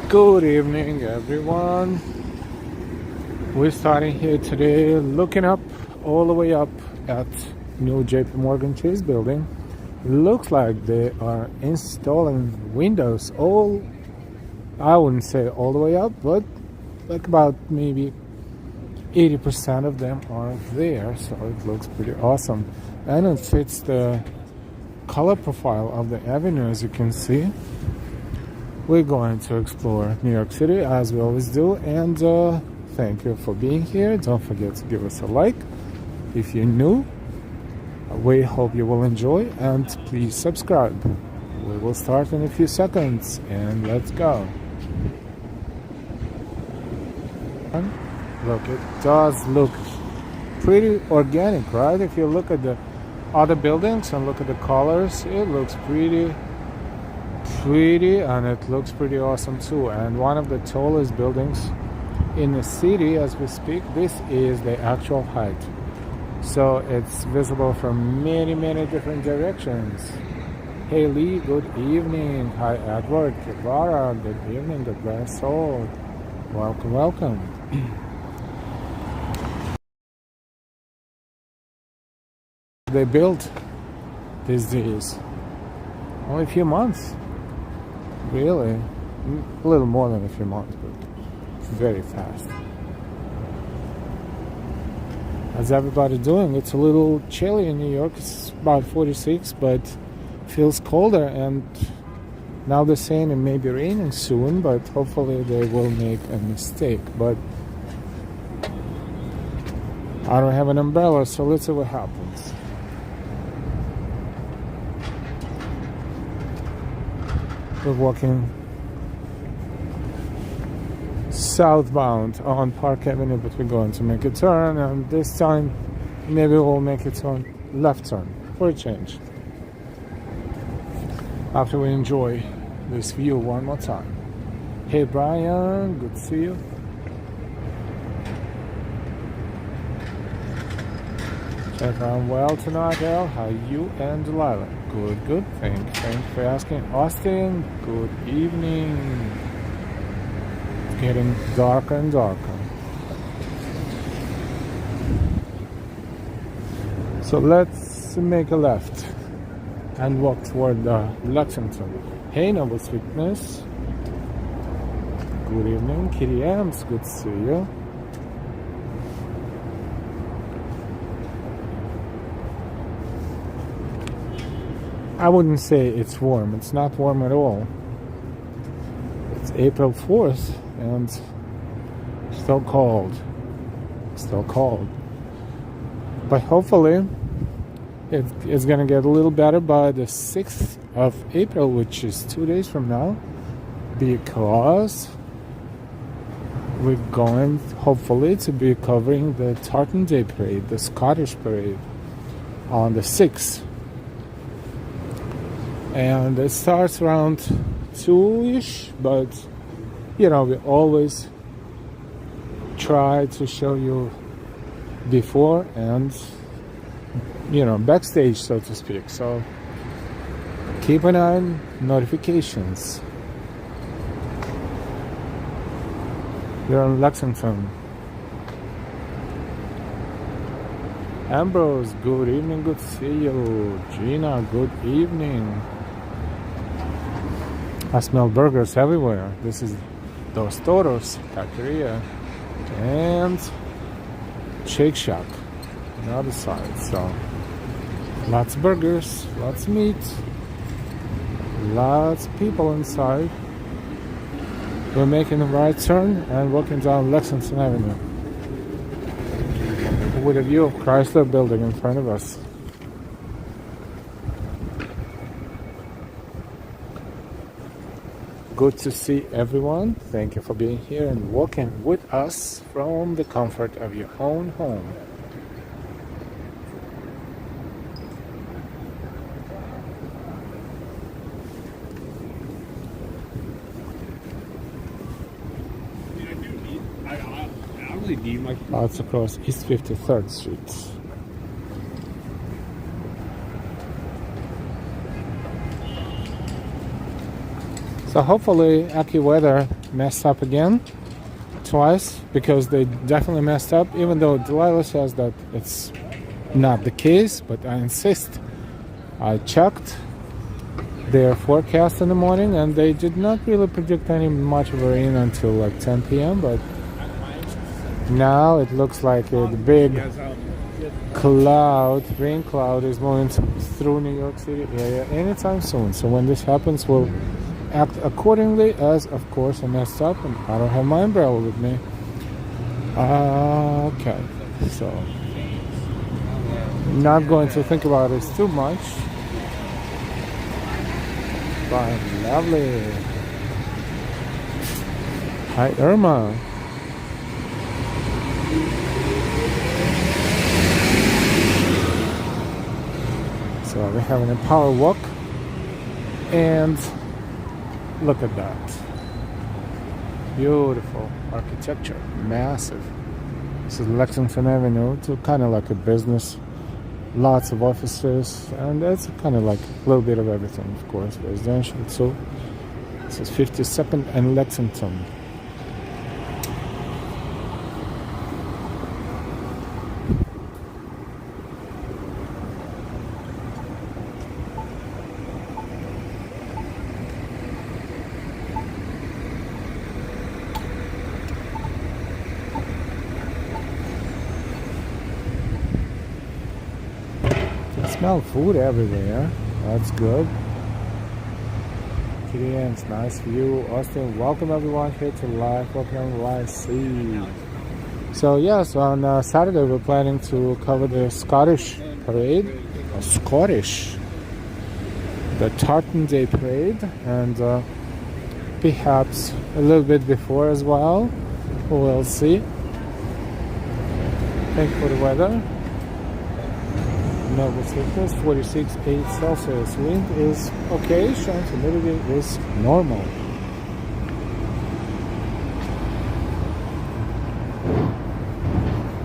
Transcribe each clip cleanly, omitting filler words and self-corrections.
Good evening, everyone. We're starting here today, looking up all the way up at new JP Morgan Chase building. Looks like they are installing windows I wouldn't say all the way up, but like about maybe 80% of them are there, so it looks pretty awesome. And it fits the color profile of the avenue, as you can see. We're going to explore New York City as we always do, and thank you for being here. Don't forget to give us a like if you're new. We hope you will enjoy, and please subscribe. We will start in a few seconds, and let's go. Look, it does look pretty organic, right? If you look at the other buildings and look at the colors, it looks pretty, and it looks pretty awesome too. And one of the tallest buildings in the city as we speak. This is the actual height, so it's visible from many different directions. Hey Lee, good evening. Hi Edward, Kivara, good evening. Good bless soul. Welcome. They built these days only a few months, really, a little more than a few months, but very fast. How's everybody doing? It's a little chilly in New York. It's about 46, but feels colder, and now they're saying it may be raining soon, but hopefully they will make a mistake. But I don't have an umbrella, so let's see what happens. We're walking southbound on Park Avenue, but we're going to make a turn, and this time maybe we'll make it on left turn for a change after we enjoy this view one more time. Hey Brian, good to see you. Check I'm well tonight, El. How you and Delilah? Good. Thanks for asking. Austin, good evening. It's getting darker and darker. So let's make a left and walk toward Lexington. Hey, Noble Sweetness. Good evening. Kitty Ams, good to see you. I wouldn't say it's warm. It's not warm at all. It's April 4th and still cold. But hopefully it's going to get a little better by the 6th of April, which is 2 days from now, because we're going hopefully to be covering the Tartan Day Parade, the Scottish Parade, on the 6th. And it starts around 2-ish, but we always try to show you before and backstage, so to speak. So keep an eye on notifications. You're in Lexington. Ambrose, good evening, good to see you. Gina, good evening. I smell burgers everywhere. This is Dos Toros, Taqueria, and Shake Shack on the other side. So lots of burgers, lots of meat, lots of people inside. We're making a right turn and walking down Lexington Avenue with a view of Chrysler Building in front of us. Good to see everyone. Thank you for being here and walking with us from the comfort of your own home. It's across East 53rd Street. So hopefully AccuWeather messed up again twice, because they definitely messed up, even though Delilah says that it's not the case, but I insist. I checked their forecast in the morning and they did not really predict any much of a rain until like 10 p.m. But now it looks like the big rain cloud is moving through New York City area anytime soon. So when this happens, we'll act accordingly, as of course I messed up and I don't have my umbrella with me. Okay, so not going to think about it too much. Fine, lovely. Hi, Irma. So we're having a power walk, and look at that. Beautiful architecture, massive. This is Lexington Avenue, it's kind of like a business. Lots of offices, and it's kind of like a little bit of everything, of course, residential. So this is 52nd and Lexington. Smell food everywhere. That's good. Kitty, it's nice view. Austin, welcome everyone here to live. Welcome on live. See. So yes, on Saturday we're planning to cover the Scottish parade. The Tartan Day parade, and perhaps a little bit before as well. We'll see. Thank you for the weather. No, it's like this, 46.8 Celsius. Wind is okay, showing humidity is normal.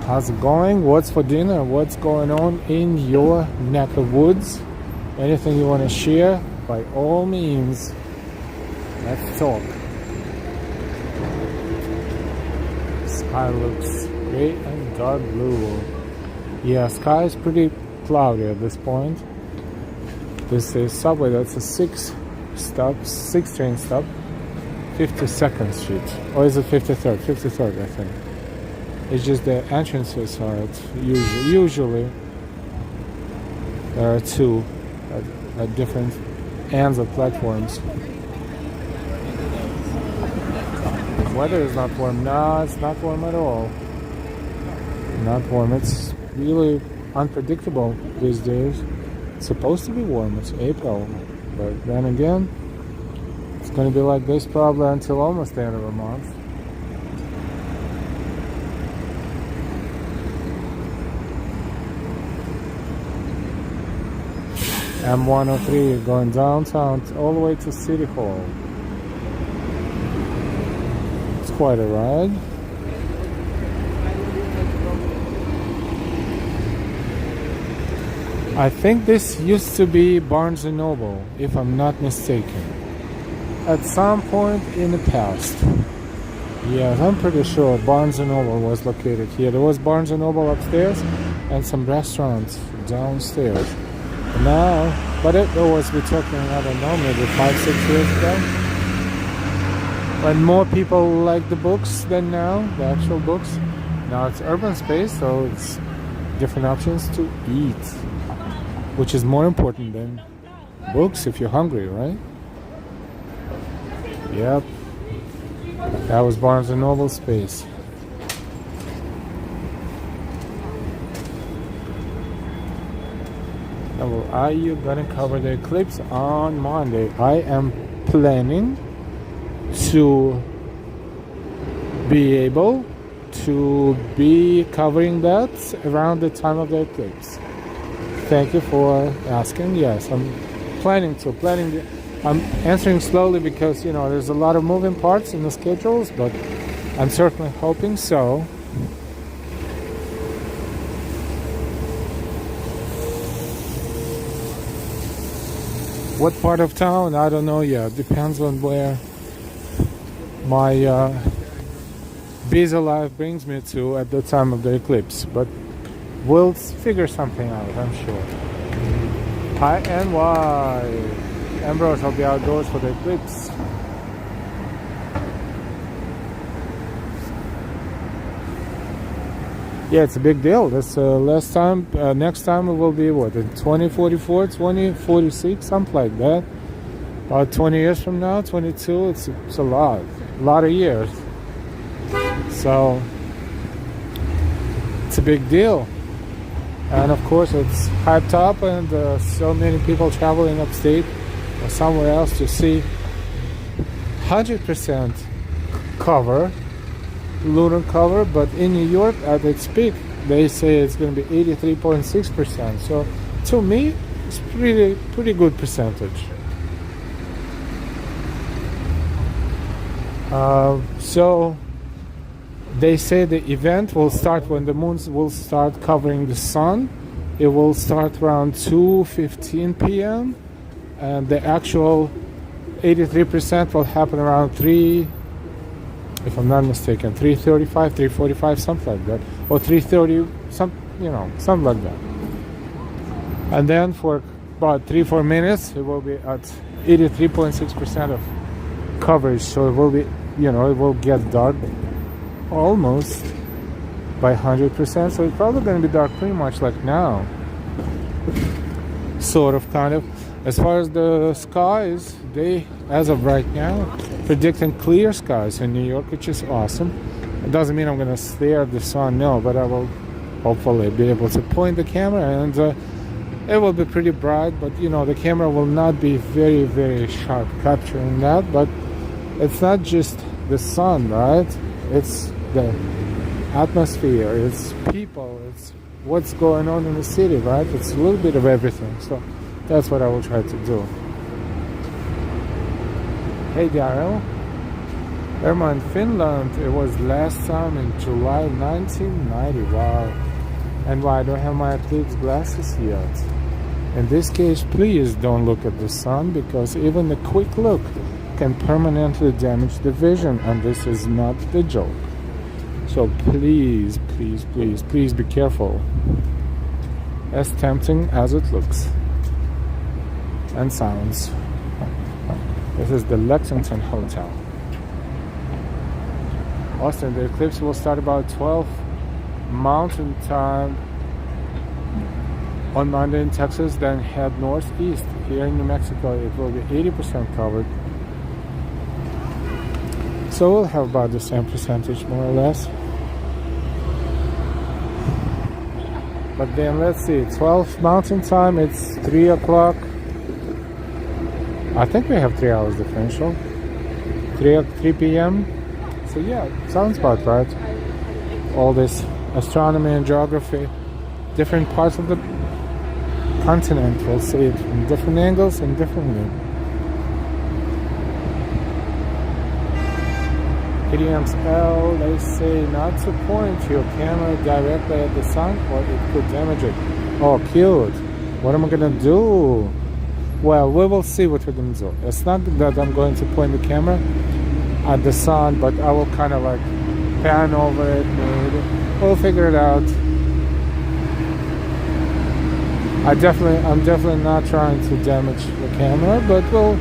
How's it going? What's for dinner? What's going on in your neck of woods? Anything you want to share? By all means, let's talk. Sky looks great and dark blue. Yeah, sky is pretty cloudy at this point. This is subway, that's a 6 train stop, 52nd Street, or is it 53rd? 53rd, I think. It's just the entrances are usually there are two at different ends of platforms. The weather is not warm. No, it's not warm at all. Not warm. It's really unpredictable these days. It's supposed to be warm. It's April, but then again, it's going to be like this probably until almost the end of the month. M103 going downtown all the way to City Hall. It's quite a ride. I think this used to be Barnes & Noble, if I'm not mistaken, at some point in the past. Yes, I'm pretty sure Barnes & Noble was located here. There was Barnes & Noble upstairs and some restaurants downstairs. Now, but it was, we're talking, I don't know, maybe 5-6 years ago, when more people like the books than now, the actual books. Now it's urban space, so it's different options to eat, which is more important than books if you're hungry, right? Yep, that was Barnes & Noble space. Now, are you gonna cover the eclipse on Monday? I am planning to be able to be covering that around the time of the eclipse. Thank you for asking. Yes, I'm planning. I'm answering slowly because, you know, there's a lot of moving parts in the schedules, but I'm certainly hoping so. What part of town? I don't know yet. Depends on where my busy life brings me to at the time of the eclipse. But we'll figure something out, I'm sure. Hi NY. Ambrose, I'll be outdoors for the eclipse. Yeah, it's a big deal. That's last time. Next time it will be what? In 2044, 2046, something like that. About 20 years from now, 22. It's a lot of years. So it's a big deal, and of course it's hyped up, and so many people traveling upstate or somewhere else to see 100% cover. Lunar cover, but in New York at its peak they say it's going to be 83.6%. So to me it's pretty good percentage. So they say the event will start when the moon will start covering the sun. It will start around 2:15 p.m. and the actual 83% will happen around 3, if I'm not mistaken, 3:35, 3:45, something like that, or 3:30, something like that. And then for about 3-4 minutes, it will be at 83.6% of coverage. So it will be, it will get dark almost by 100%. So it's probably going to be dark pretty much like now, sort of, kind of. As far as the skies, they, as of right now, predicting clear skies in New York, which is awesome. It doesn't mean I'm going to stare at the sun, no, but I will hopefully be able to point the camera, and it will be pretty bright, but the camera will not be very, very sharp capturing that. But it's not just the sun, right? It's the atmosphere, it's people, it's what's going on in the city, right? It's a little bit of everything. So that's what I will try to do. Hey Daryl, in Finland. It was last time in July 1990. Wow. And why I don't have my eclipse glasses yet. In this case, please don't look at the sun, because even a quick look can permanently damage the vision, and this is not the joke. So please, please, please, please be careful. As tempting as it looks and sounds. This is the Lexington Hotel. Austin, the eclipse will start about 12 Mountain Time on Monday in Texas, then head northeast. Here in New Mexico, it will be 80% covered. So we'll have about the same percentage, more or less. But then let's see, 12 Mountain Time, it's 3 o'clock. I think we have 3 hours differential. 3 p.m. So yeah, sounds about right. All this astronomy and geography, different parts of the continent will see it from different angles and differently. PDM's L, they say not to point your camera directly at the sun or it could damage it. Oh, cute. What am I gonna do? Well, we will see what we're gonna do. It's not that I'm going to point the camera at the sun, but I will kind of like pan over it, maybe. We'll figure it out. I'm definitely not trying to damage the camera, but we'll,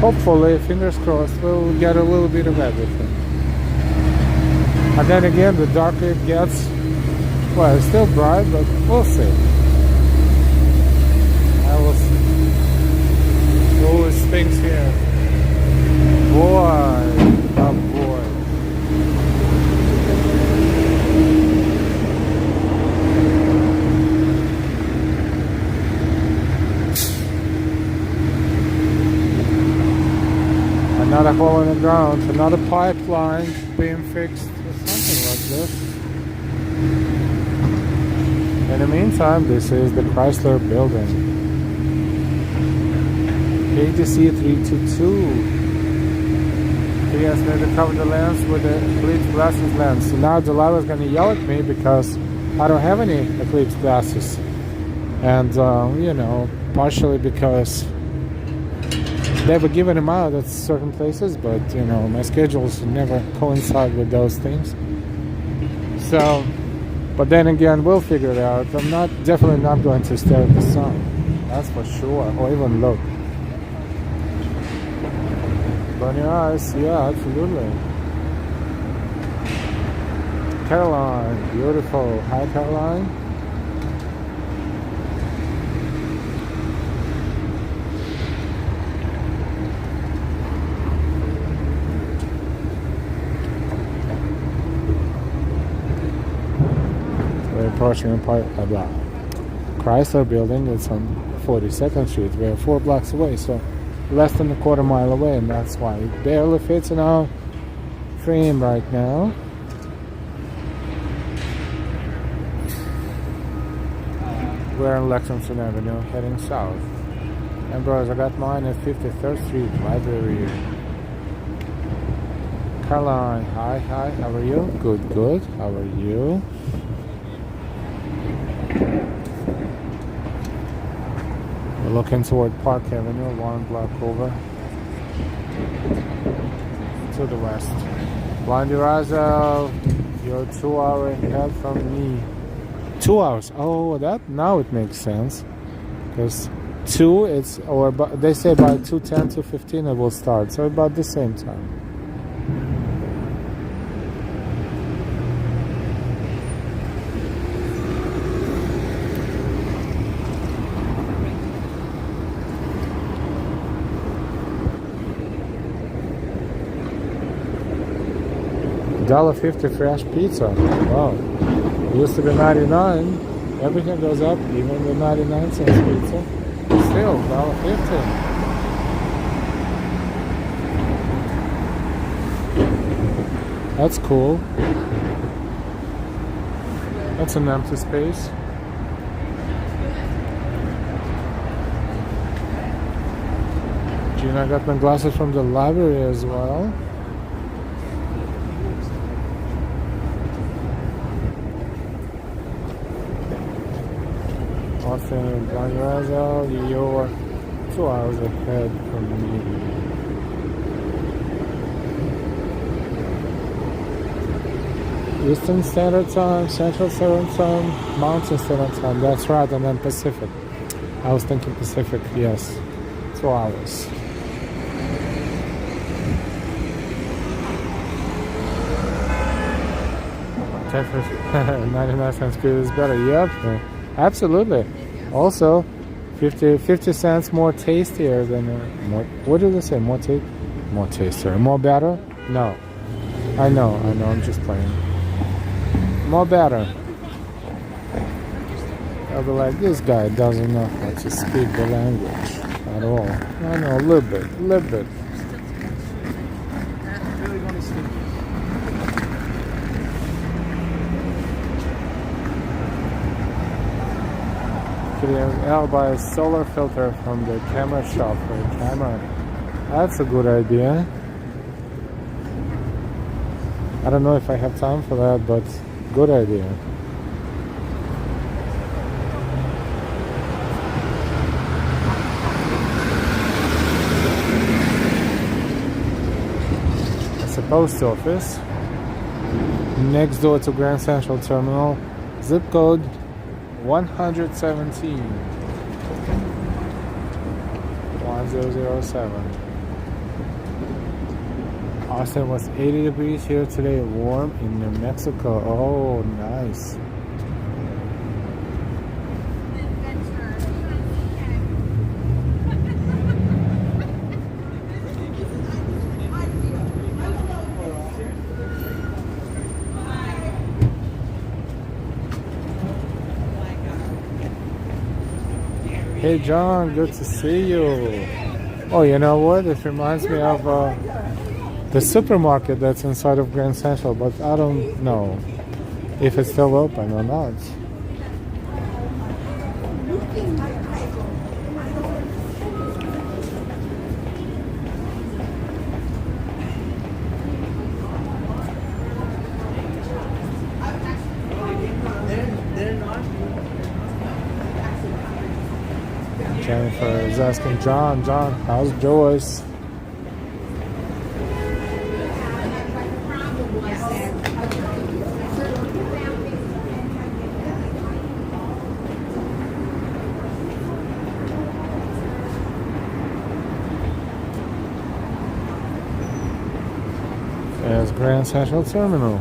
hopefully, fingers crossed, we'll get a little bit of everything. And then again, the darker it gets, well, it's still bright, but we'll see. I will see. Oh, it stinks here. Boy, oh boy. Another hole in the ground, another pipeline being fixed, or something like this. In the meantime, this is the Chrysler Building. ATC 322. He asked me to cover the lens with the eclipse glasses lens. So now Delilah's gonna yell at me because I don't have any eclipse glasses. And you know, partially because they were giving them out at certain places, but you know, my schedules never coincide with those things. So, but then again, we'll figure it out. I'm definitely not going to stare at the sun, that's for sure, or even look. Burn your eyes, yeah, absolutely. Caroline, beautiful. Hi, Caroline. We're approaching a Chrysler Building. It's on 42nd Street. We're 4 blocks away, so less than a quarter mile away, and that's why it barely fits in our frame right now. We're on Lexington Avenue, heading south. And bros, I got mine at 53rd Street Library. Caroline, hi, how are you? Good, how are you? We're looking toward Park Avenue, 1 block over to the west. Blind your eyes out. You're 2 hours ahead from me. 2 hours. Oh, that now it makes sense. Because 2, it's or they say by 2:10, 2:15 it will start. So about the same time. $1.50 fresh pizza. Wow. It used to be 99. Everything goes up, even the 99-cent pizza. Still, $1.50. That's cool. That's an empty space. Gina got my glasses from the library as well. Austin, Blangrazel, you're 2 hours ahead from me. Eastern Standard Time, Central Standard Time, Mountain Standard Time. That's right, and then Pacific. I was thinking Pacific, yes. 2 hours. $10 99 good is better. Yep, absolutely. Also, 50 cents more tastier than more. What did they say? More tastier, more better? No, I know. I'm just playing. More better. I'll be like, this guy doesn't know how to speak the language at all. I know a little bit. I'll buy a solar filter from the camera shop for a camera. That's a good idea. I don't know if I have time for that, but good idea. It's a post office next door to Grand Central Terminal. Zip code 117 1007. Austin was 80 degrees here today, warm in New Mexico. Oh, nice. Hey John, good to see you. Oh, you know what? It reminds me of the supermarket that's inside of Grand Central, but I don't know if it's still open or not. Jennifer is asking John, how's Joyce? There's Grand Central Terminal.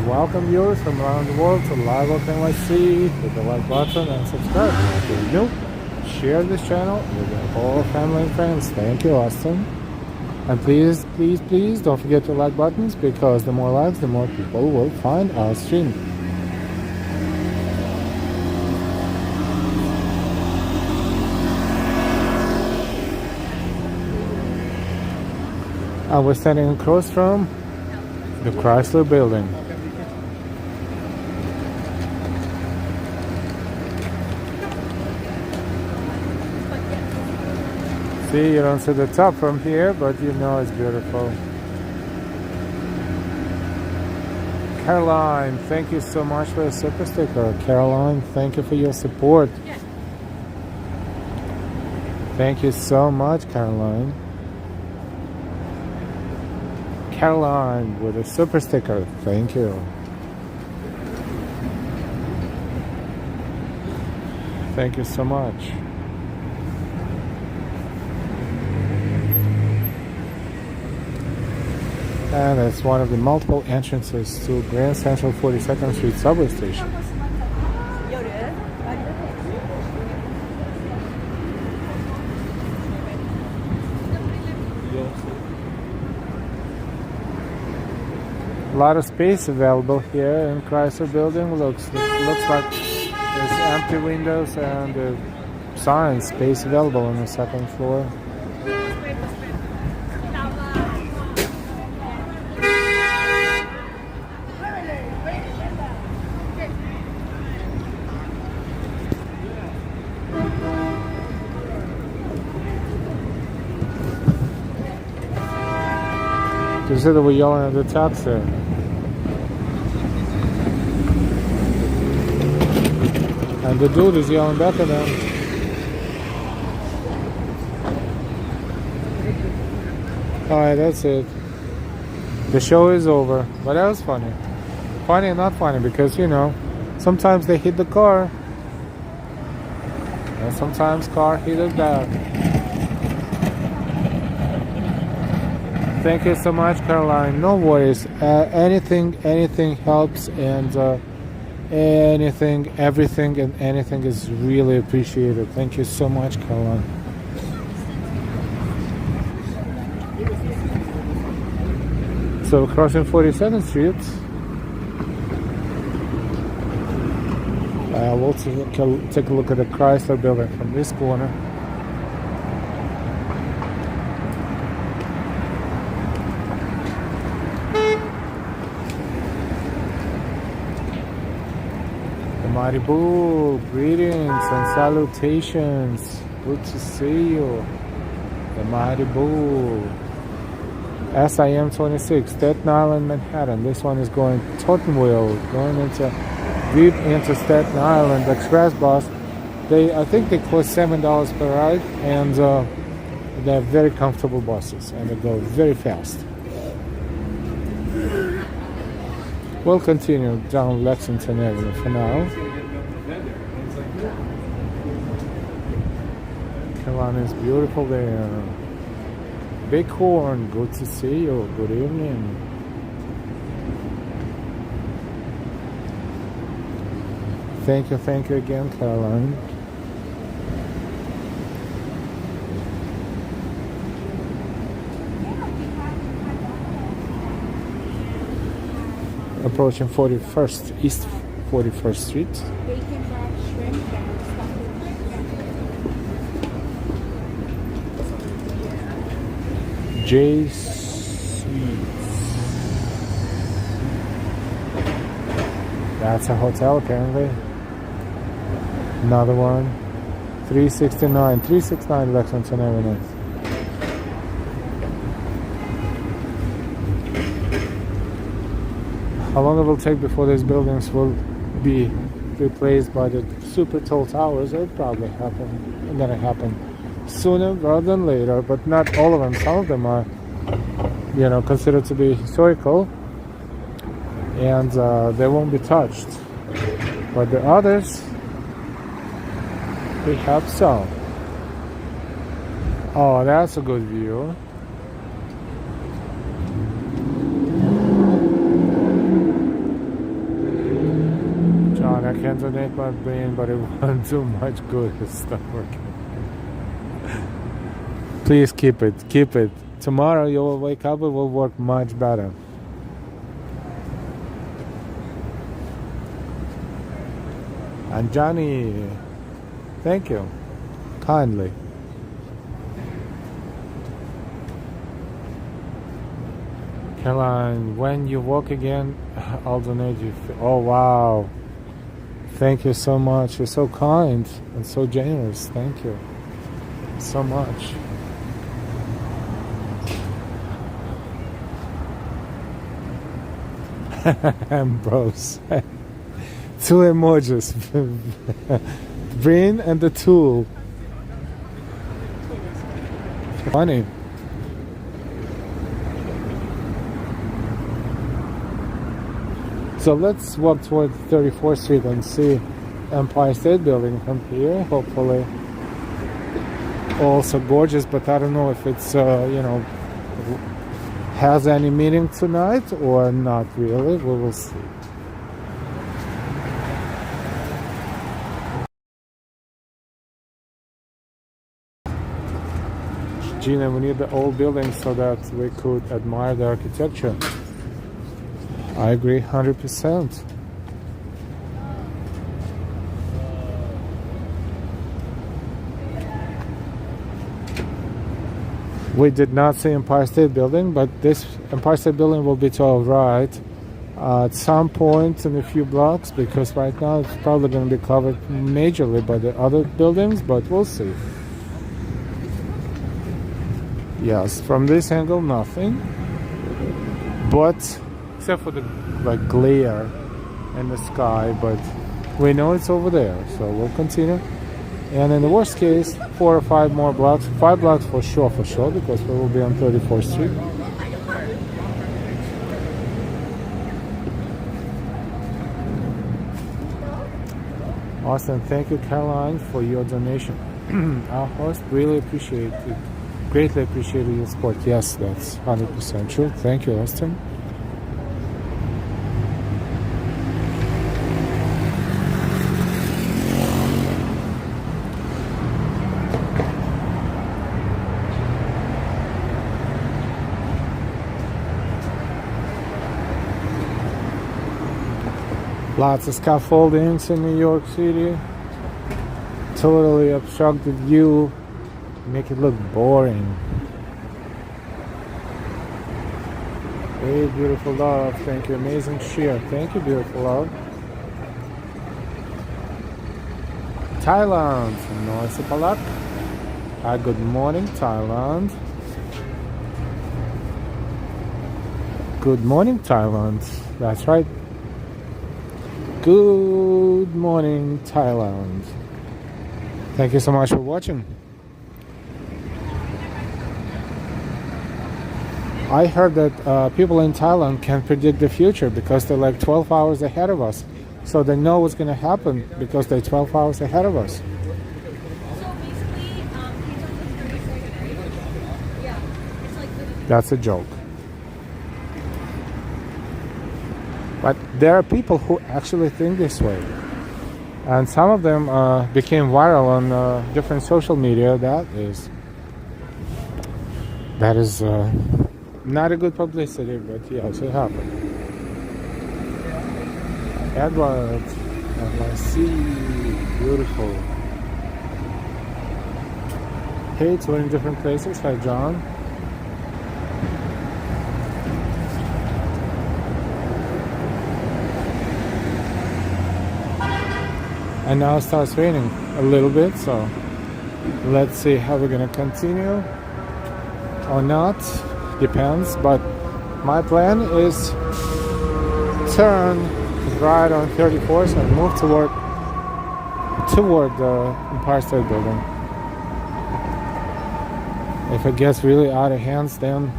Welcome viewers from around the world to Live Oak NYC. Hit the like button and subscribe if you're new. Share this channel with your whole family and friends. Thank you, Austin. And please don't forget to like buttons, because the more likes, the more people will find our stream. And we're standing across from the Chrysler Building. See, you don't see the top from here, but you know it's beautiful. Caroline, thank you so much for your super sticker. Caroline, thank you for your support. Thank you so much, Caroline. Caroline with a super sticker. Thank you. Thank you so much. And it's one of the multiple entrances to Grand Central 42nd Street subway station. A lot of space available here in Chrysler Building. Looks like there's empty windows and signs, space available on the second floor. You see that we're yelling at the taxi. And the dude is yelling back at them. Alright, that's it. The show is over. But that was funny. Funny and not funny, because, you know, sometimes they hit the car. And sometimes car hit us back. Thank you so much, Caroline. No worries. Anything helps, and everything and anything is really appreciated. Thank you so much, Caroline. So crossing 42nd Street, we'll take a look at the Chrysler Building from this corner. Mighty Bull, greetings and salutations. Good to see you. The Mighty Bull. SIM 26, Staten Island, Manhattan. This one is going Tottenville, going deep into Staten Island. The express bus, I think they cost $7 per ride, and they're very comfortable buses, and they go very fast. We'll continue down Lexington Avenue for now. Carolina is beautiful there. Bighorn, good to see you. Good evening. Thank you again, Caroline. Approaching 41st, East 41st Street. J Suites. That's a hotel, apparently. Another one. 369 Lexington Avenue. How long it will take before these buildings will be replaced by the super tall towers? It'll probably happen. Gonna happen sooner rather than later, but not all of them. Some of them are, considered to be historical, and they won't be touched. But the others, we have some. Oh, that's a good view. John, I can't donate my brain, but it won't do much good. It's not working. Please keep it. Keep it. Tomorrow you will wake up, it will work much better. And Johnny, thank you. Kindly. Caroline, when you walk again, I'll donate you. Oh, wow. Thank you so much. You're so kind and so generous. Thank you so much. Ambrose. Two emojis. Brain and the tool. Funny. So let's walk toward 34th Street and see Empire State Building from here. Hopefully also gorgeous, but I don't know if it's has any meaning tonight or not really. We will see. Gina, we need the old building so that we could admire the architecture. I agree 100%. We did not see Empire State Building, but this Empire State Building will be to our right at some point in a few blocks, because right now it's probably going to be covered majorly by the other buildings, but we'll see. Yes, from this angle, nothing. But except for the glare in the sky, but we know it's over there, so we'll continue. And in the worst case, 4 or 5 more blocks, 5 blocks for sure, because we will be on 34th Street. Awesome, thank you, Caroline, for your donation. Our host really appreciate it, greatly appreciated your support. Yes, that's 100% true. Thank you, Austin. Lots of scaffoldings in New York City. Totally obstruct the view. Make it look boring. Hey, beautiful love. Thank you. Amazing share. Thank you, beautiful love. Thailand. Noise Palak. Good morning, Thailand. Good morning, Thailand. That's right. Good morning, Thailand. Thank you so much for watching. I heard that people in Thailand can predict the future because they're like 12 hours ahead of us. So they know what's going to happen because they're 12 hours ahead of us. That's a joke. But there are people who actually think this way. And some of them became viral on different social media. That is not a good publicity, but yes, it happened. Edward, Macy, beautiful. Hey, we're in different places. Hi, John. And now it starts raining a little bit, so let's see how we're gonna continue or not. Depends, but my plan is turn right on 34th and move toward the Empire State Building. If it gets really out of hands, then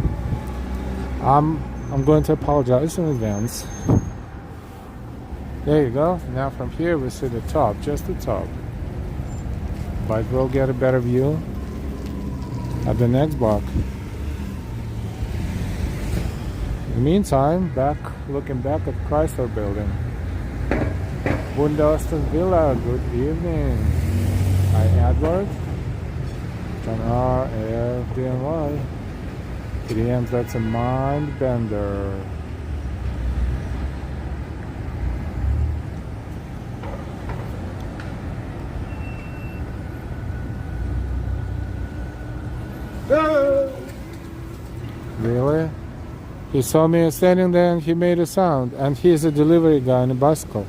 I'm going to apologize in advance. There you go. Now from here we see the top, just the top. But we'll get a better view at the next block. In the meantime, looking back at Chrysler Building. Wundoston Villa, good evening. Hi Edward. John R. F. D. N. Y. To the end, that's a mind bender. Really? He saw me standing there and he made a sound, and he's a delivery guy on a bicycle.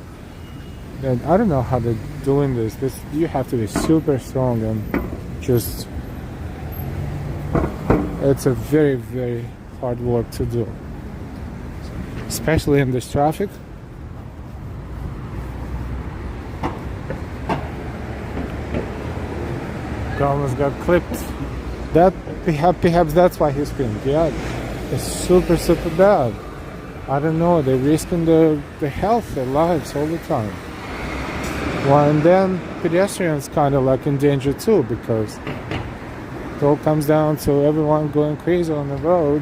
And I don't know how they're doing this. You have to be super strong and just. It's a very, very hard work to do, especially in this traffic. Almost got clipped. That perhaps that's why he screamed. Yeah, it's super, super bad. I don't know. They're risking their health, their lives all the time. Well, and then pedestrians kind of like in danger too, because it all comes down to everyone going crazy on the road.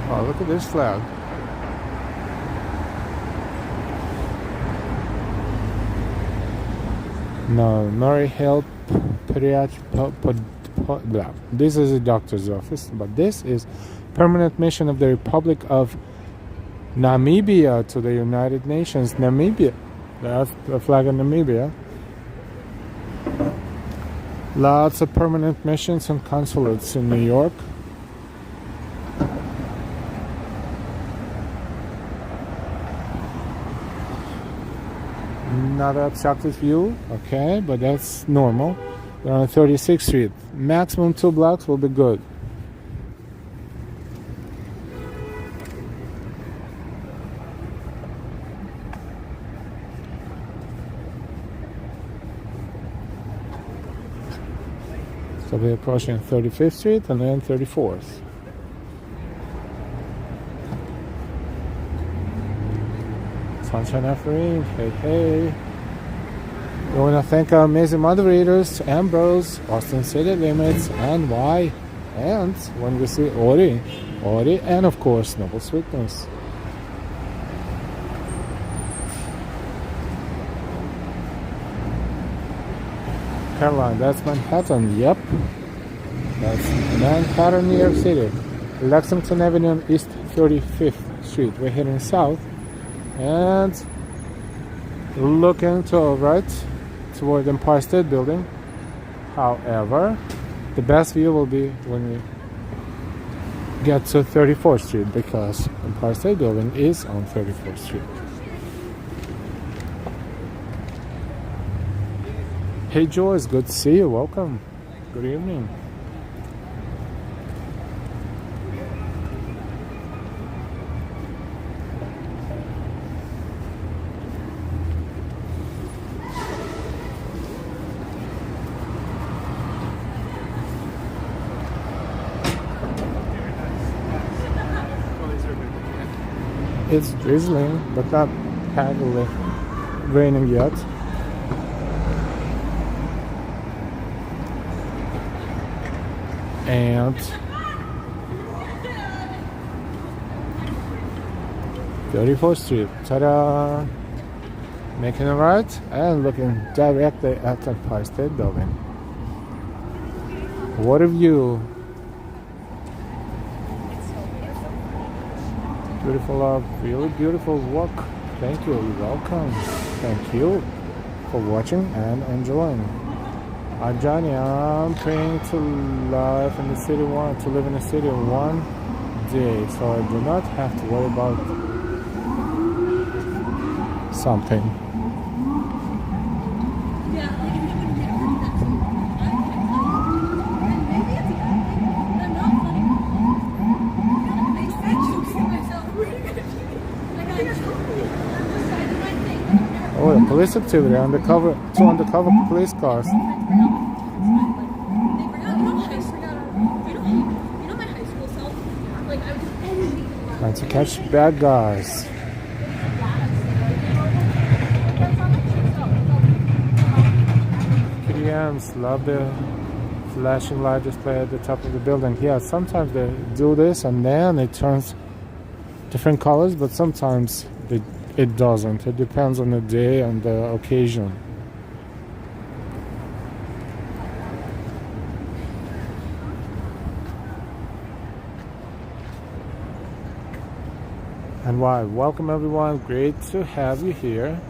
Oh, look at this flag. No, Murray Hill Pediatric. This is a doctor's office, but this is permanent mission of the Republic of Namibia to the United Nations. Namibia. That's the flag of Namibia. Lots of permanent missions and consulates in New York. Not an obstructed view, okay, but that's normal. We're on 36th Street. Maximum 2 blocks will be good. So we're approaching 35th Street and then 34th. Sunshine after rain, hey hey. We want to thank our amazing moderators, Ambrose, Austin City Limits, and Y. And when we see Ori, and of course Noble Sweetness. Caroline, that's Manhattan, yep. That's Manhattan, New York City. Lexington Avenue, East 35th Street. We're heading south and looking to our right toward the Empire State Building. However, the best view will be when we get to 34th Street, because Empire State Building is on 34th Street. Hey Joyce, good to see you. Welcome. Good evening. It's drizzling, but not heavily raining yet. And 34th Street, ta-da! Making a right and looking directly at the Empire State Building. What a view! Beautiful, really beautiful walk. Thank you, you're welcome. Thank you for watching and enjoying. Johnny, I'm praying to live in the city to live in the city one day, so I do not have to worry about something. Oh, the police activity, undercover, 2 undercover police cars. You know my high school self? Like, I would do anything. Trying to catch bad guys. PDMs love the flashing light display at the top of the building. Yeah, sometimes they do this and then it turns different colors, but sometimes it doesn't. It depends on the day and the occasion. And why? Welcome everyone. Great to have you here.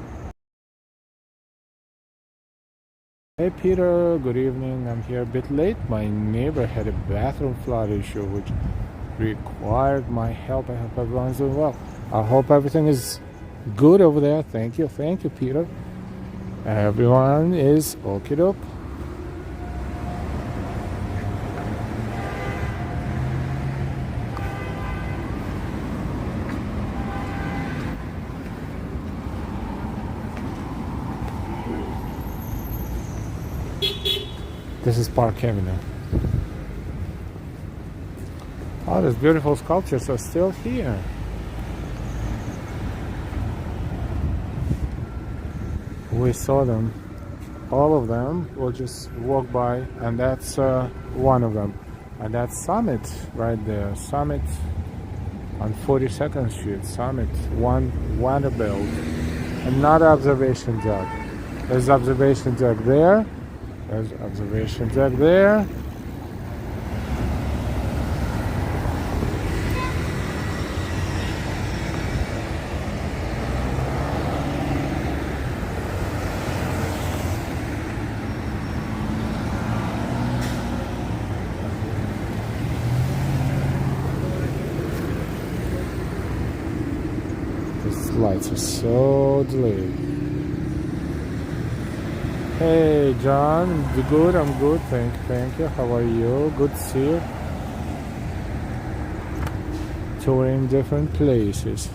Hey Peter, good evening. I'm here a bit late. My neighbor had a bathroom flood issue which required my help. I hope everyone's doing well. I hope everything is good over there. Thank you, Peter. Everyone is okie doke. This is Park Avenue. Oh, these beautiful sculptures are still here. We saw them, all of them. We'll just walk by, and that's one of them. And that's Summit right there. Summit on 42nd Street. Summit, one Vanderbilt. Another observation deck. There's observation deck there. There's observation deck there. These lights are so delayed. Hey John, good, I'm good, thank you. How are you? Good to see you. Touring different places.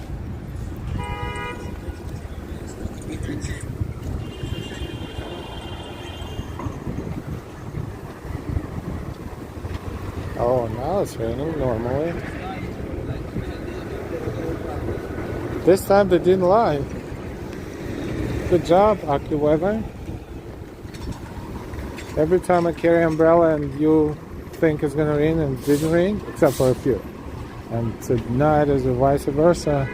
Oh, now it's raining normally. This time they didn't lie. Good job, AccuWeather. Every time I carry umbrella and you think it's gonna rain and it didn't rain, except for a few. And tonight is a vice versa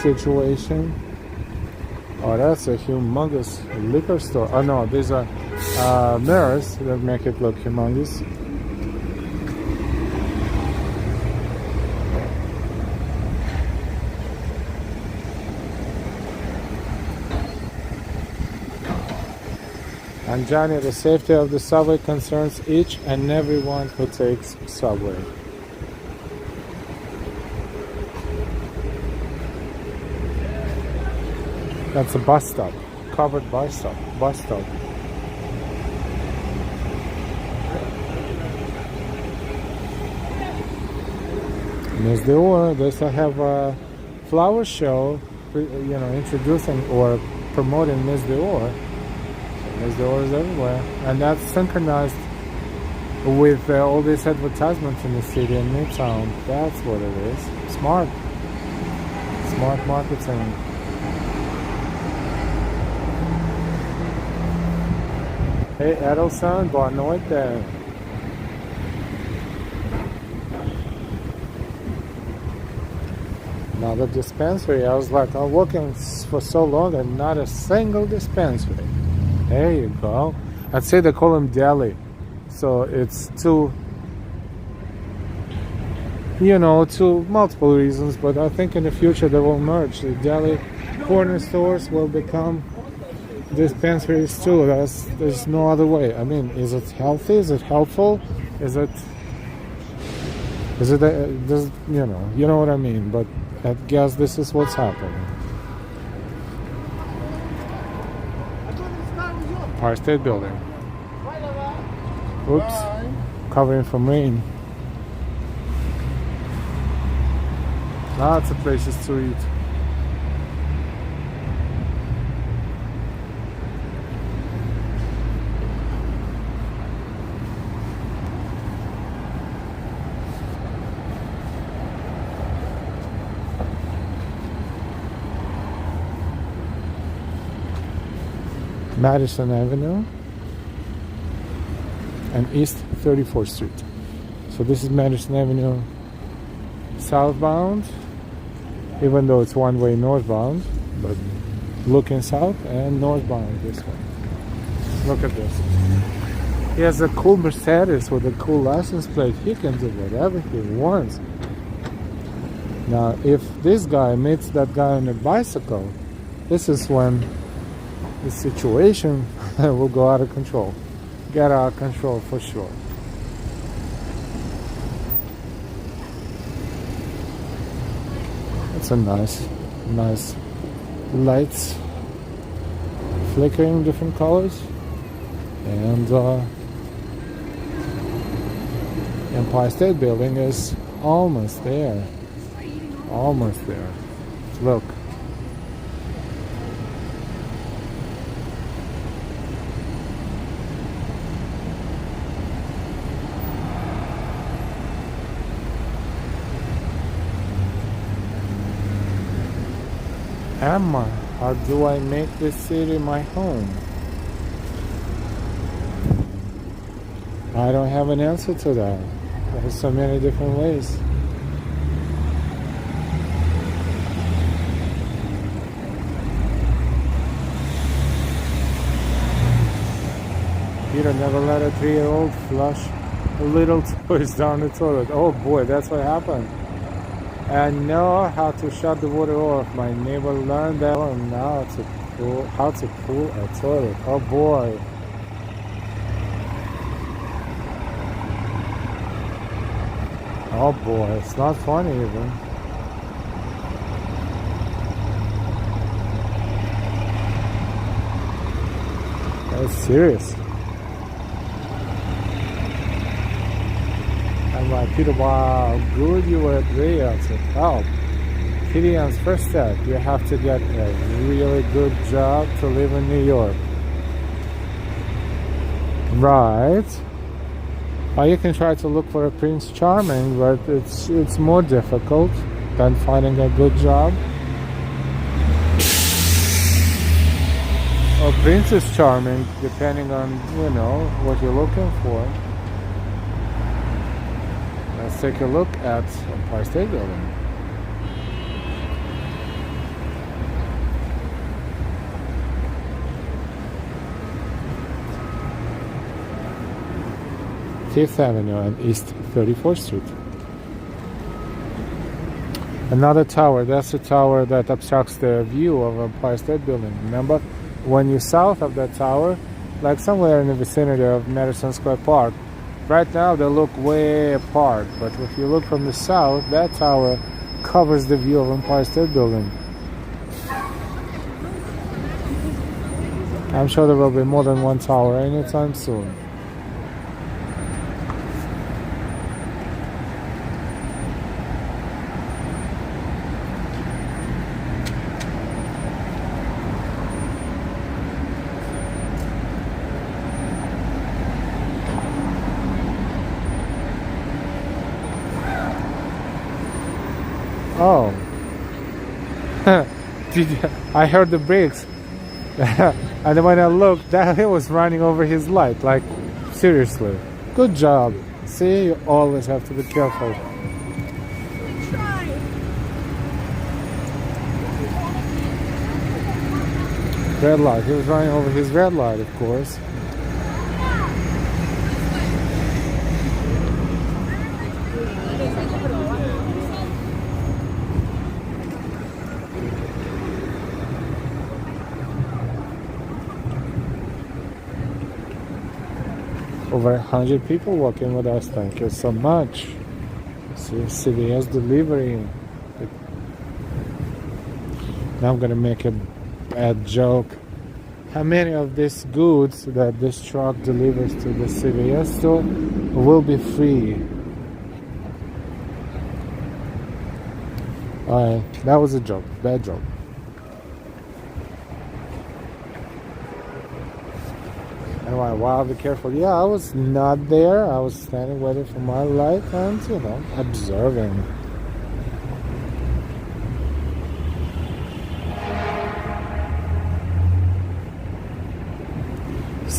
situation. Oh, that's a humongous liquor store. Oh no, these are mirrors that make it look humongous. And Johnny, the safety of the subway concerns each and everyone who takes subway. That's a bus stop, covered bus stop. Miss Dior, they still have a flower show, introducing or promoting Miss Dior. There's doors everywhere, and that's synchronized with all these advertisements in the city and Midtown. That's what it is. Smart marketing. Hey Edelson, boa noite. Another dispensary. I was like, I'm working for so long and not a single dispensary. There you go. I'd say they call them deli. So it's two multiple reasons, but I think in the future they will merge. The deli corner stores will become dispensaries too. There's no other way. I mean, is it healthy? Is it helpful? Is it you know what I mean? But I guess this is what's happening. Our State Building. Oops. Covering from rain. Lots of places to eat. Madison Avenue and East 34th Street. So this is Madison Avenue southbound, even though it's one way northbound, but looking south and northbound this way. Look at this. He has a cool Mercedes with a cool license plate. He can do whatever he wants. Now, if this guy meets that guy on a bicycle, this is when the situation will go out of control. Get out of control for sure. It's a nice lights flickering different colors, and Empire State Building is almost there. Almost there. Look. Emma, how do I make this city my home? I don't have an answer to that. There's so many different ways. Peter never let a 3-year-old flush little toys down the toilet. Oh boy, that's what happened. I know how to shut the water off. My neighbor learned that one now how to pull a toilet. Oh boy. Oh boy, it's not funny even. That's serious. I'm like, Peter, wow, good you were there to help. Gideon's first step, you have to get a really good job to live in New York. Right. Or you can try to look for a Prince Charming, but it's more difficult than finding a good job. Or Princess Charming, depending on, what you're looking for. Let's take a look at Empire State Building. Fifth Avenue and East 34th Street. Another tower. That's the tower that obstructs the view of Empire State Building. Remember, when you're south of that tower, like somewhere in the vicinity of Madison Square Park, right now they look way apart, but if you look from the south, that tower covers the view of Empire State Building. I'm sure there will be more than one tower anytime soon. Oh, I heard the brakes, and then when I looked, that he was running over his light. Like, seriously, good job. See, you always have to be careful. Red light. He was running over his red light, of course. Over 100 people walking with us. Thank you so much. CVS delivery. Now I'm gonna make a bad joke. How many of these goods that this truck delivers to the CVS store will be free? Alright, that was a joke. Bad joke. Anyway, wow, be careful. Yeah, I was not there. I was standing waiting for my light and, observing.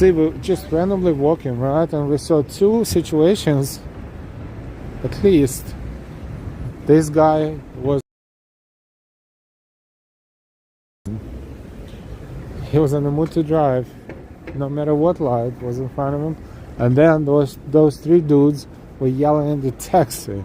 See, we just randomly walking, right? And we saw two situations, at least. This guy was in the mood to drive, no matter what light was in front of him. And then those three dudes were yelling in the taxi.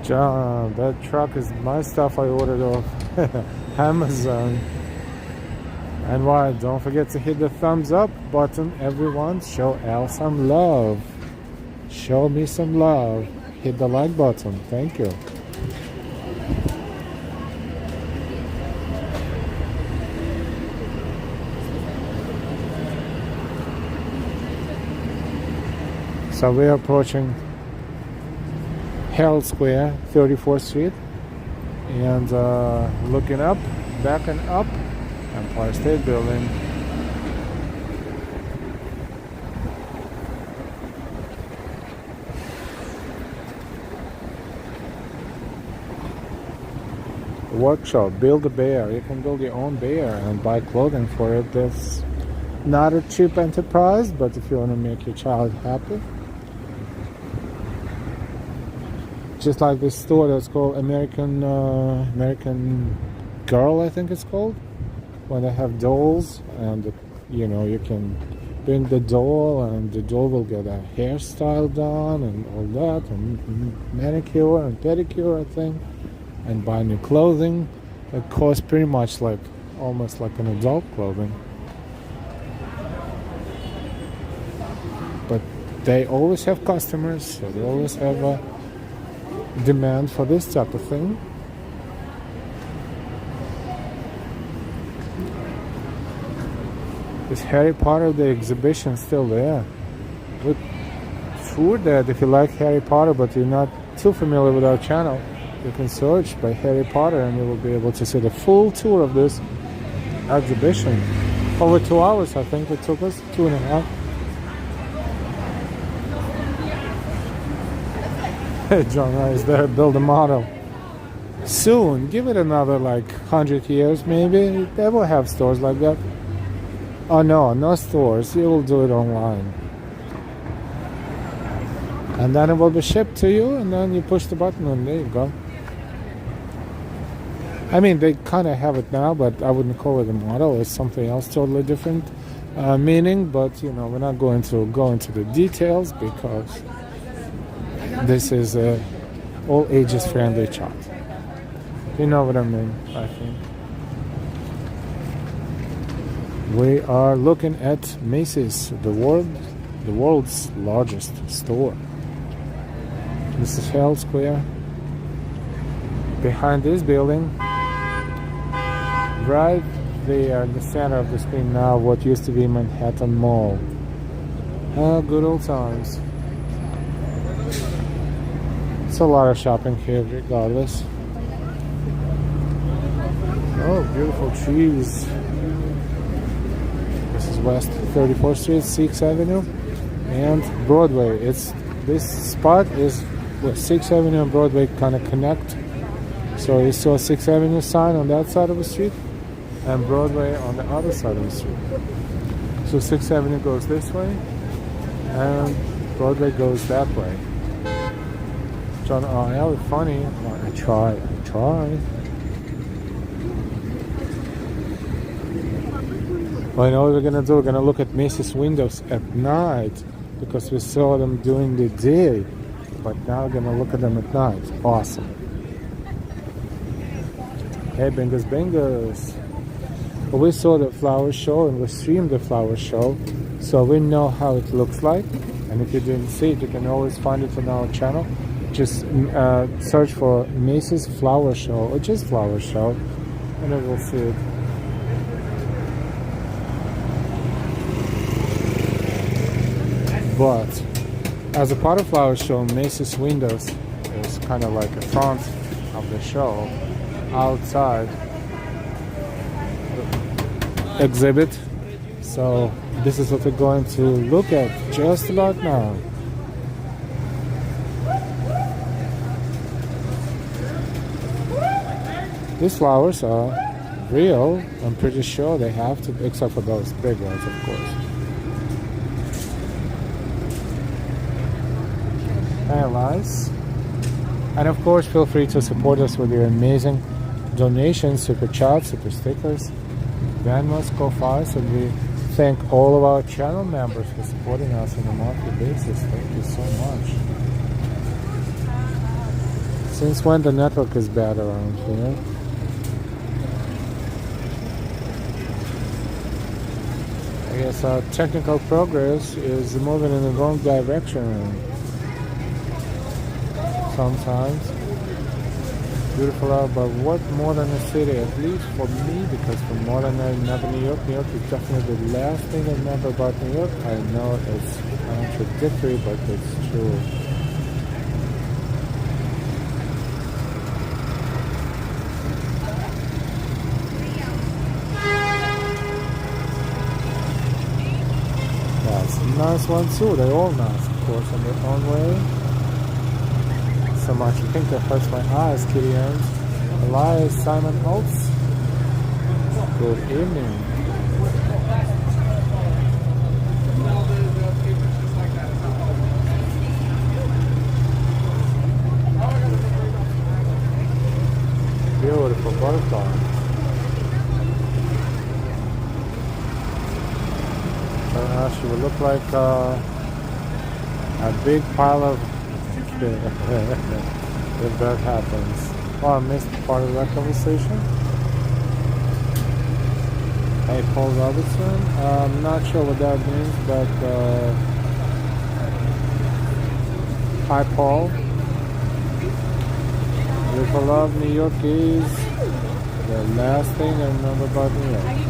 John, that truck is my stuff I ordered off Amazon. And why? Don't forget to hit the thumbs up button, everyone. Show Al some love. Show me some love. Hit the like button. Thank you. So we're approaching Herald Square, 34th Street, and looking up, backing up, Empire State Building. Workshop, build a bear. You can build your own bear and buy clothing for it. That's not a cheap enterprise, but if you want to make your child happy. Just like this store that's called American Girl, I think it's called, when they have dolls, and you can bring the doll, and the doll will get a hairstyle done and all that, and manicure and pedicure, I think, and buy new clothing. It costs pretty much almost like an adult clothing, but they always have customers, so they always have a demand for this type of thing. Is Harry Potter, the exhibition, still there? We're sure that if you like Harry Potter but you're not too familiar with our channel, you can search by Harry Potter and you will be able to see the full tour of this exhibition. Over 2 hours, I think it took us, 2.5. John Rice there, build a model. Soon, give it another 100 years maybe, they will have stores like that. Oh no stores, you will do it online. And then it will be shipped to you, and then you push the button and there you go. I mean, they kind of have it now, but I wouldn't call it a model, it's something else totally different meaning, but we're not going to go into the details because this is a all ages friendly chat. You know what I mean, I think. We are looking at Macy's, the world's largest store. This is Herald Square. Behind this building, right there in the center of the screen now, what used to be Manhattan Mall. Good old times. It's a lot of shopping here regardless. Oh, beautiful trees. This is West 34th Street, 6th Avenue and Broadway. This spot is where 6th Avenue and Broadway kind of connect. So you saw 6th Avenue sign on that side of the street and Broadway on the other side of the street. So 6th Avenue goes this way and Broadway goes that way. John, oh, that was funny. I try. Well, you know what we're gonna do? We're gonna look at Macy's windows at night because we saw them during the day, but now we're gonna look at them at night. Awesome. Hey, bingers. Well, we saw the flower show and we streamed the flower show, so we know how it looks like. And if you didn't see it, you can always find it on our channel. Just search for Macy's flower show or just flower show, and you will see it. But as a part of flower show, Macy's windows is kind of like a front of the show. Outside exhibit So this is what we're going to look at just about now. These flowers are real. I'm pretty sure they have to, except for those big ones, of course. Very nice. And of course, feel free to support us with your amazing donations, super chats, super stickers, Venmos, Ko-Fis, and we thank all of our channel members for supporting us on a monthly basis. Thank you so much. Since when the network is bad around here? I guess our technical progress is moving in the wrong direction sometimes. Beautiful out, but what more than a city, at least for me, because for more than I remember New York, New York is definitely the last thing I remember about New York. I know it's contradictory, but it's true. That's a nice one too. They're all nice, of course, in their own way. So much. I think that hurts my eyes, Kitty Ann. Elias Simon Holtz. Good evening. Beautiful butterfly. She would look like a big pile of if that happens. Oh, I missed part of that conversation. Hey, Paul Robertson. I'm not sure what that means, but hi, Paul. Beautiful love, New York is the last thing I remember about New York.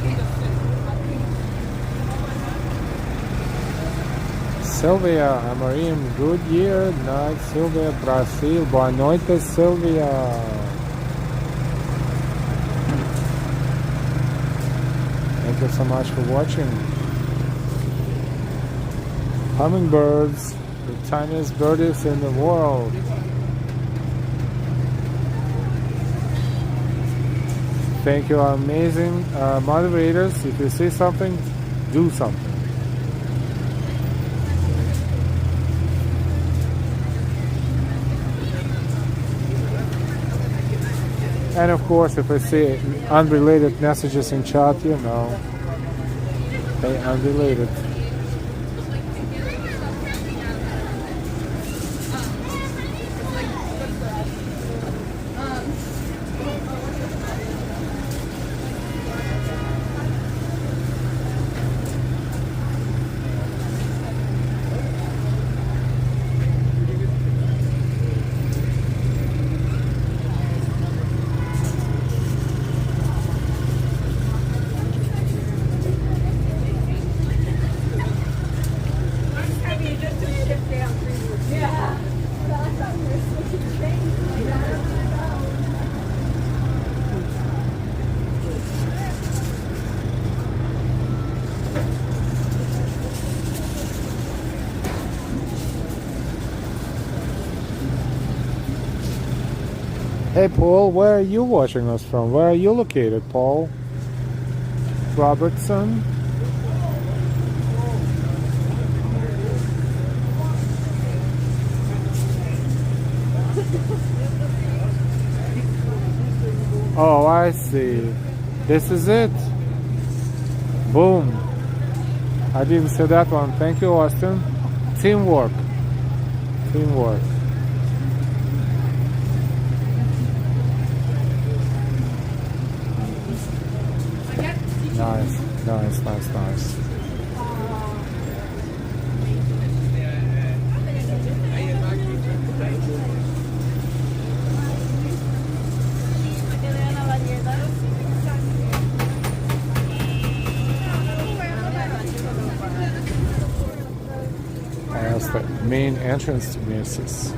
Silvia, Amarim, good year, night, Silvia, Brazil, boa noite, Silvia. Thank you so much for watching. Hummingbirds, the tiniest birdies in the world. Thank you, our amazing moderators. If you see something, do something. And of course, if I see unrelated messages in chat, you know, they unrelated. Hey Paul, where are you watching us from? Where are you located, Paul? Robertson? Oh, I see. This is it. Boom. I didn't see that one. Thank you, Austin. Teamwork. Teamwork. Nice, nice, nice, nice. That's the main entrance to Macy's.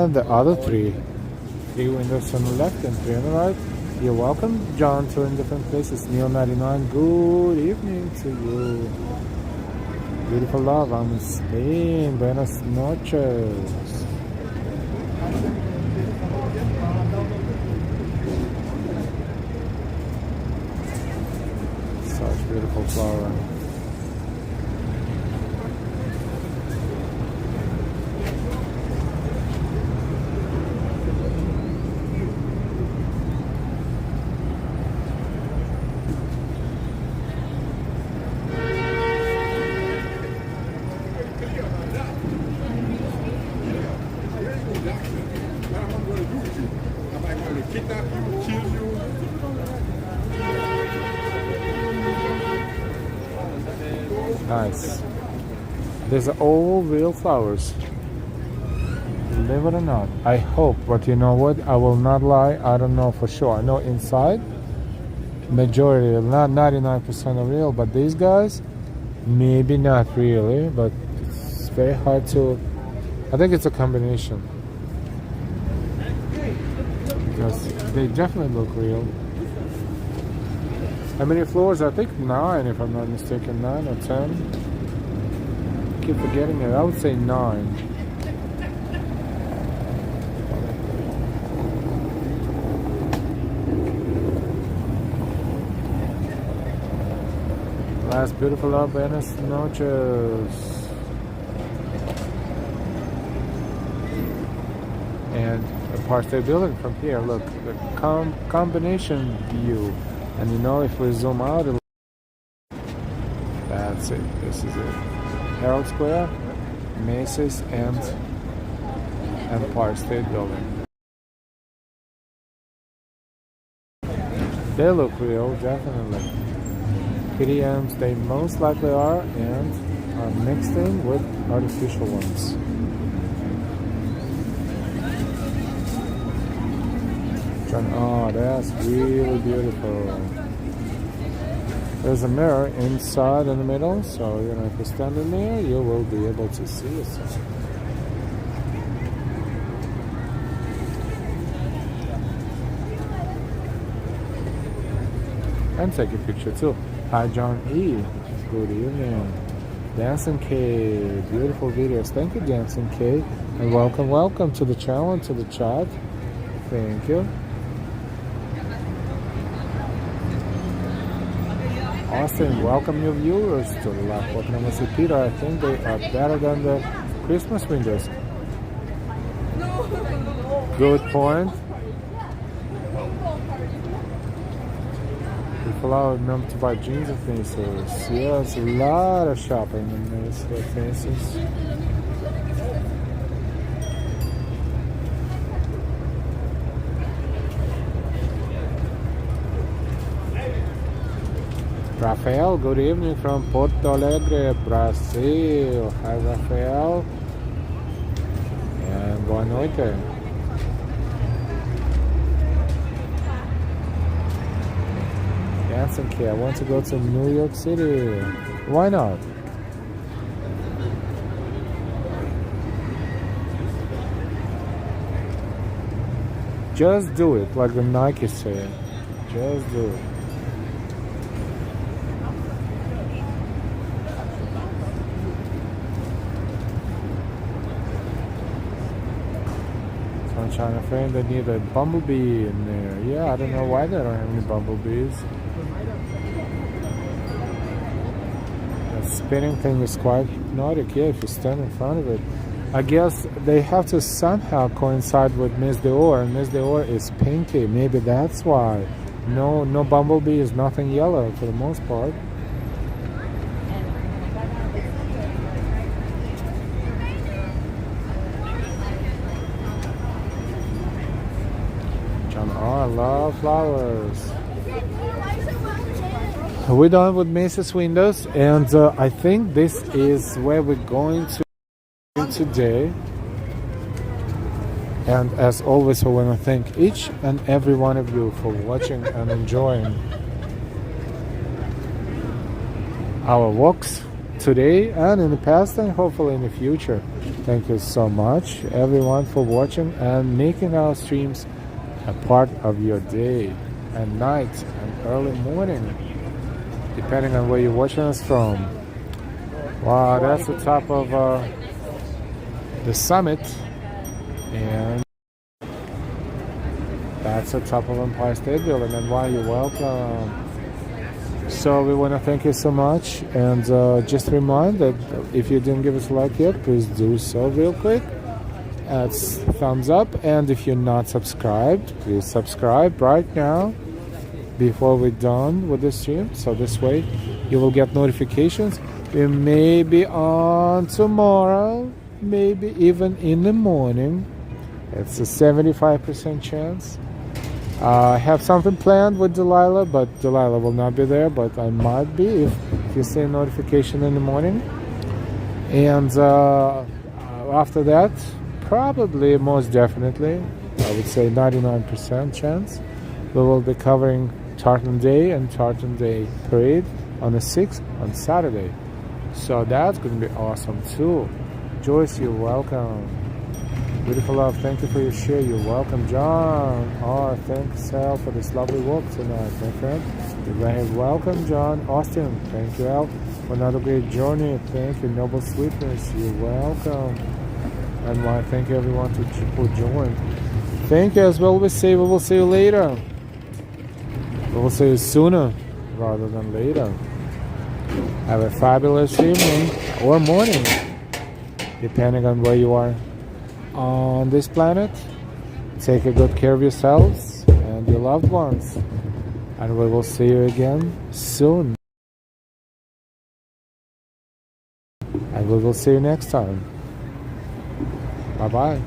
and the other three. 3 windows on the left and 3 on the right. You're welcome, John, to in different places. Neil 99, good evening to you. Beautiful love, I'm in Spain. Buenas noches. Such beautiful flower. Nice. These are all real flowers. Believe it or not. I hope, but you know what? I will not lie. I don't know for sure. I know inside, majority, not 99% are real, but these guys, maybe not really, but it's very hard to. I think it's a combination. Because they definitely look real. How many floors? I think 9, if I'm not mistaken. 9 or 10. I keep forgetting it. I would say 9. Last beautiful love, buenas noches. And the Park State Building from here. Look, the combination view. And you know, if we zoom out, that's it. This is it. Herald Square, Macy's, and Park State Building. They look real, definitely. PDMs, they most likely are, and are mixed in with artificial ones. Oh, that's really beautiful. There's a mirror inside in the middle, so you know, if you stand in there, you will be able to see yourself. And take a picture too. Hi, John E. Good evening. Dancing K, beautiful videos. Thank you, Dancing K, and welcome to the channel and to the chat. Thank you. Austin, welcome new viewers to La Porta Macy Peter. I think they are better than the Christmas windows. Good point. People are remember to buy jeans and things. So yes, a lot of shopping in these faces. Rafael, good evening from Porto Alegre, Brazil. Hi, Rafael. And boa noite. Dancing Key, I want to go to New York City. Why not? Just do it, like the Nike say. Just do it. China frame, they need a bumblebee in there. Yeah, I don't know why they don't have any bumblebees. The spinning thing is quite hypnotic, yeah, if you stand in front of it. I guess they have to somehow coincide with Miss Dior, and Miss Dior is pinky. Maybe that's why. No bumblebee is nothing yellow for the most part. Oh, I love flowers. We're done with Macy's windows, and I think this is where we're going to today. And as always, I want to thank each and every one of you for watching and enjoying our walks today and in the past, and hopefully in the future. Thank you so much, everyone, for watching and making our streams a part of your day and night and early morning, depending on where you're watching us from. Wow, that's the top of the summit, and that's the top of Empire State Building. And wow, you're welcome. So we want to thank you so much, and just remind that if you didn't give us a like yet, please do so real quick. That's thumbs up, and if you're not subscribed, please subscribe right now before we're done with the stream, so this way you will get notifications. We may be on tomorrow, maybe even in the morning. It's a 75% chance. I have something planned with Delilah, but Delilah will not be there, but I might be if you see a notification in the morning. And after that, probably, most definitely, I would say 99% chance, we will be covering Tartan Day and Tartan Day Parade on the 6th on Saturday. So that's going to be awesome too. Joyce, you're welcome. Beautiful love, thank you for your share. You're welcome, John. Oh, thanks, Sal, for this lovely walk tonight, my friend. You're very welcome, John. Austin, thank you, Al, for another great journey. Thank you, Noble Sweetness. You're welcome. And why, thank you, everyone, for joining. Thank you, as well. We will see you later. We will see you sooner rather than later. Have a fabulous evening or morning, depending on where you are on this planet. Take a good care of yourselves and your loved ones, and we will see you again soon. And we will see you next time. Bye bye.